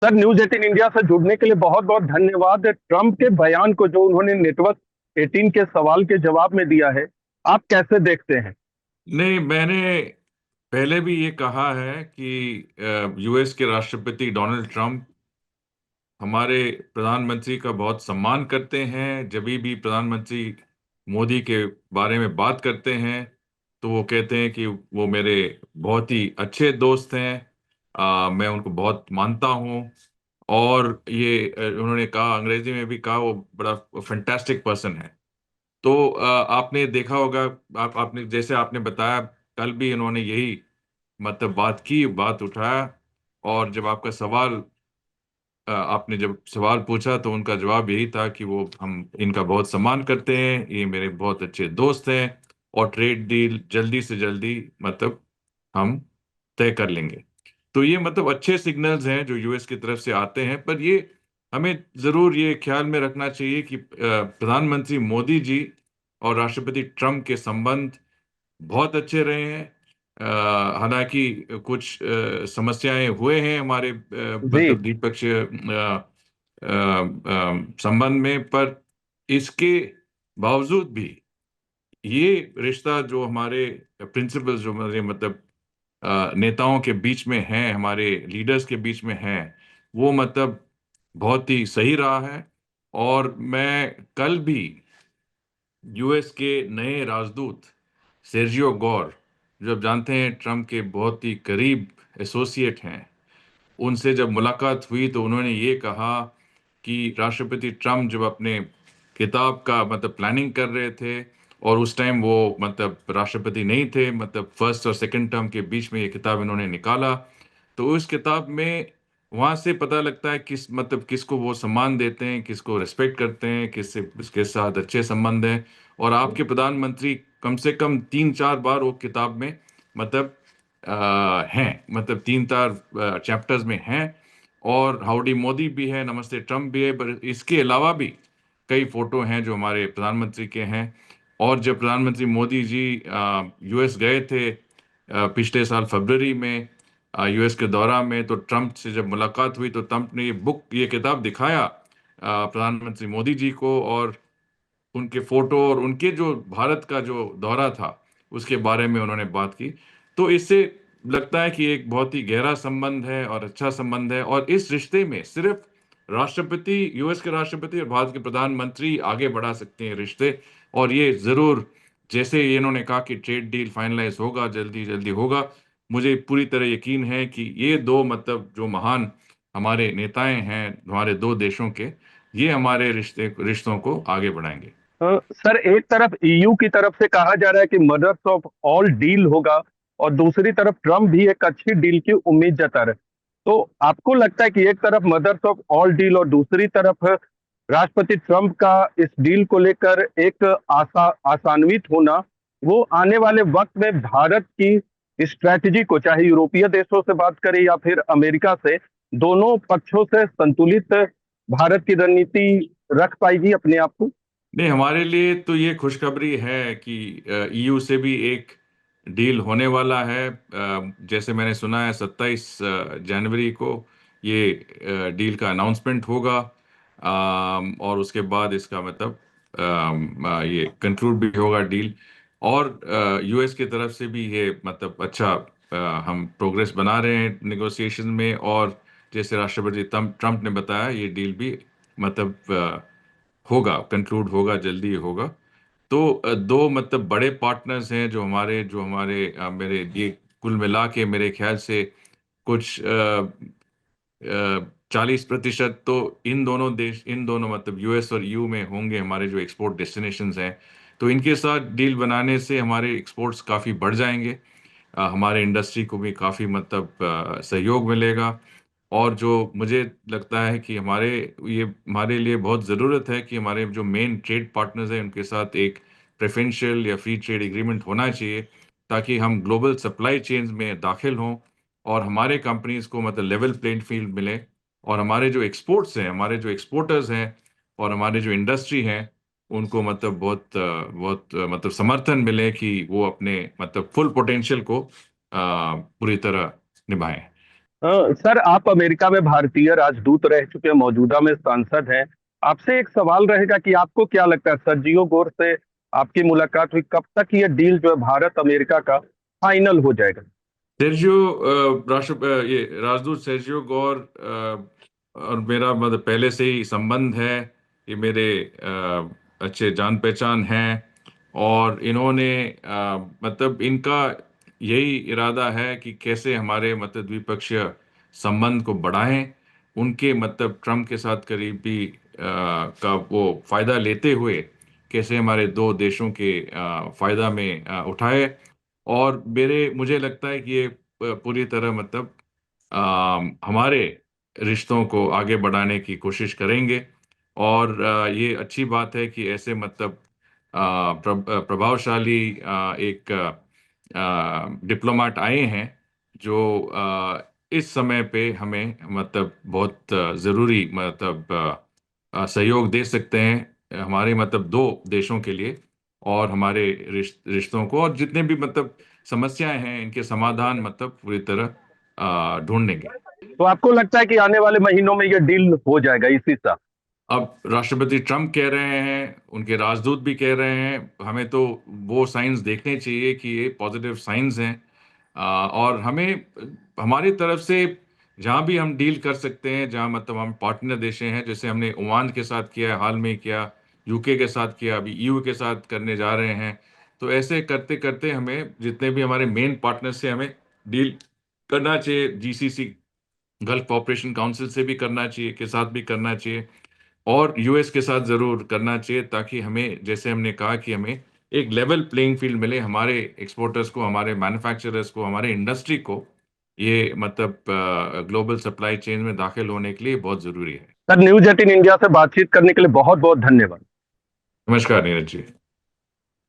Sir, news 18 India से जुड़ने के लिए बहुत बहुत धन्यवाद। ट्रंप के बयान को जो उन्होंने नेटवर्क 18 के सवाल के जवाब में दिया है, आप कैसे देखते हैं? नहीं, मैंने पहले भी ये कहा है कि यूएस के राष्ट्रपति डोनाल्ड ट्रंप हमारे प्रधानमंत्री का बहुत सम्मान करते हैं। जब भी प्रधानमंत्री मोदी के बारे में बात करते हैं तो वो कहते हैं कि वो मेरे बहुत ही अच्छे दोस्त हैं। मैं उनको बहुत मानता हूँ। और ये उन्होंने कहा, अंग्रेजी में भी कहा, वो बड़ा फैंटास्टिक पर्सन है। तो आपने देखा होगा, आपने जैसे आपने बताया, कल भी इन्होंने यही मतलब बात की, बात उठाया। और जब आपका सवाल आपने जब सवाल पूछा तो उनका जवाब यही था कि वो हम इनका बहुत सम्मान करते हैं, ये मेरे बहुत अच्छे दोस्त हैं। और ट्रेड डील जल्दी से जल्दी मतलब हम तय कर लेंगे। तो ये मतलब अच्छे सिग्नल्स हैं जो यूएस की तरफ से आते हैं। पर ये हमें जरूर ये ख्याल में रखना चाहिए कि प्रधानमंत्री मोदी जी और राष्ट्रपति ट्रम्प के संबंध बहुत अच्छे रहे हैं। हालांकि कुछ समस्याएं हुए हैं हमारे जी। मतलब द्विपक्षीय संबंध में। पर इसके बावजूद भी ये रिश्ता जो हमारे प्रिंसिपल्स, जो हमारे मतलब नेताओं के बीच में है, हमारे लीडर्स के बीच में है, वो मतलब बहुत ही सही रहा है। और मैं कल भी यूएस के नए राजदूत सेर्जियो गोर, जो आप जानते हैं ट्रम्प के बहुत ही करीब एसोसिएट हैं, उनसे जब मुलाकात हुई तो उन्होंने ये कहा कि राष्ट्रपति ट्रम्प जब अपने किताब का मतलब प्लानिंग कर रहे थे, और उस टाइम वो मतलब राष्ट्रपति नहीं थे, मतलब फर्स्ट और सेकंड टर्म के बीच में ये किताब इन्होंने निकाला। तो उस किताब में वहां से पता लगता है किस मतलब किसको वो सम्मान देते हैं, किसको रिस्पेक्ट करते हैं, किससे किसके साथ अच्छे संबंध हैं। और आपके प्रधानमंत्री कम से कम 3-4 बार वो किताब में मतलब हैं, मतलब 3-4 चैप्टर्स में हैं। और हाउडी मोदी भी है, नमस्ते ट्रम्प भी है। पर इसके अलावा भी कई फोटो हैं जो हमारे प्रधानमंत्री के हैं। और जब प्रधानमंत्री मोदी जी यूएस गए थे पिछले साल फरवरी में यूएस के दौरा में, तो ट्रम्प से जब मुलाकात हुई तो ट्रम्प ने ये किताब दिखाया प्रधानमंत्री मोदी जी को। और उनके फोटो और उनके जो भारत का जो दौरा था उसके बारे में उन्होंने बात की। तो इससे लगता है कि एक बहुत ही गहरा संबंध है और अच्छा संबंध है। और इस रिश्ते में सिर्फ राष्ट्रपति, यूएस के राष्ट्रपति और भारत के प्रधानमंत्री आगे बढ़ा सकते हैं रिश्ते। और ये जरूर, जैसे इन्होंने कहा कि ट्रेड डील फाइनलाइज होगा, जल्दी जल्दी होगा, मुझे पूरी तरह यकीन है कि ये दो मतलब जो महान हमारे नेताएं हैं हमारे दो देशों के, ये हमारे रिश्तों को आगे बढ़ाएंगे। सर, एक तरफ ईयू की तरफ से कहा जा रहा है कि मदर्स ऑफ ऑल डील होगा, और दूसरी तरफ ट्रम्प भी एक अच्छी डील की उम्मीद जता रहे। तो आपको लगता है कि एक तरफ मदर्स ऑफ ऑल डील और दूसरी तरफ राष्ट्रपति ट्रम्प का इस डील को लेकर एक आशान्वित होना, वो आने वाले वक्त में भारत की स्ट्रैटेजी को, चाहे यूरोपीय देशों से बात करें या फिर अमेरिका से, दोनों पक्षों से संतुलित भारत की रणनीति रख पाएगी अपने आप को? नहीं, हमारे लिए तो ये खुशखबरी है कि ईयू से भी एक डील होने वाला है। जैसे मैंने सुना है 27 जनवरी को ये डील का अनाउंसमेंट होगा। और उसके बाद इसका मतलब ये कंक्लूड भी होगा डील। और यूएस की तरफ से भी ये मतलब अच्छा हम प्रोग्रेस बना रहे हैं नेगोशिएशन में। और जैसे राष्ट्रपति ट्रम्प ने बताया, ये डील भी मतलब होगा, कंक्लूड होगा, जल्दी होगा। तो दो मतलब बड़े पार्टनर्स हैं जो हमारे मेरे ये कुल मिला के मेरे ख्याल से कुछ 40% तो इन दोनों मतलब यूएस और यू में होंगे, हमारे जो एक्सपोर्ट डेस्टिनेशंस हैं। तो इनके साथ डील बनाने से हमारे एक्सपोर्ट्स काफ़ी बढ़ जाएंगे। हमारे इंडस्ट्री को भी काफ़ी मतलब सहयोग मिलेगा। और जो मुझे लगता है कि हमारे लिए बहुत ज़रूरत है कि हमारे जो मेन ट्रेड पार्टनर्स हैं उनके साथ एक प्रेफरेंशियल या फ्री ट्रेड एग्रीमेंट होना चाहिए, ताकि हम ग्लोबल सप्लाई चेन्स में दाखिल हों और हमारे कंपनीज को मतलब लेवल प्लेइंग फील्ड मिले। और हमारे जो एक्सपोर्ट्स हैं, हमारे जो एक्सपोर्टर्स हैं और हमारे जो इंडस्ट्री हैं, उनको मतलब बहुत मतलब समर्थन मिले कि वो अपने मतलब फुल पोटेंशियल को पूरी तरह निभाएं। सर, आप अमेरिका में भारतीय राजदूत रह चुके हैं, मौजूदा में सांसद हैं। आपसे एक सवाल रहेगा कि आपको क्या लगता है, सर्जियो गोर से आपकी मुलाकात हुई, कब तक ये डील जो है भारत अमेरिका का फाइनल हो जाएगा? सेर्जियो ये राजदूत सेर्जियो गौर और मेरा मतलब पहले से ही संबंध है। ये मेरे अच्छे जान पहचान हैं। और इन्होंने मतलब इनका यही इरादा है कि कैसे हमारे मतलब द्विपक्षीय संबंध को बढ़ाएं। उनके मतलब ट्रम्प के साथ करीबी का वो फायदा लेते हुए कैसे हमारे दो देशों के फायदा में उठाए। और मेरे मुझे लगता है कि ये पूरी तरह मतलब हमारे रिश्तों को आगे बढ़ाने की कोशिश करेंगे। और ये अच्छी बात है कि ऐसे मतलब प्रभावशाली एक डिप्लोमेट आए हैं जो इस समय पे हमें मतलब बहुत ज़रूरी मतलब सहयोग दे सकते हैं हमारे मतलब दो देशों के लिए। और हमारे रिश्तों को और जितने भी मतलब समस्याएं हैं इनके समाधान मतलब पूरी तरह ढूंढेंगे। तो आपको लगता है कि आने वाले महीनों में ये डील हो जाएगा इसी साल? अब राष्ट्रपति ट्रम्प कह रहे हैं, उनके राजदूत भी कह रहे हैं, हमें तो वो साइंस देखने चाहिए कि ये पॉजिटिव साइंस हैं। और हमें हमारी तरफ से जहाँ भी हम डील कर सकते हैं, जहाँ मतलब हम पार्टनर देश हैं, जैसे हमने ओमान के साथ किया, हाल में ही किया, यूके के साथ किया, अभी ईयू के साथ करने जा रहे हैं। तो ऐसे करते करते हमें जितने भी हमारे मेन पार्टनर से हमें डील करना चाहिए, जीसीसी गल्फ कॉपरेशन काउंसिल से भी करना चाहिए, के साथ भी करना चाहिए, और यूएस के साथ जरूर करना चाहिए, ताकि हमें जैसे हमने कहा कि हमें एक लेवल प्लेइंग फील्ड मिले, हमारे एक्सपोर्टर्स को, हमारे मैन्युफैक्चरर्स को, हमारे इंडस्ट्री को। ये मतलब ग्लोबल सप्लाई चेन में दाखिल होने के लिए बहुत जरूरी है। सर, न्यूज 18 इंडिया से बातचीत करने के लिए बहुत बहुत धन्यवाद। नमस्कार नीरज जी।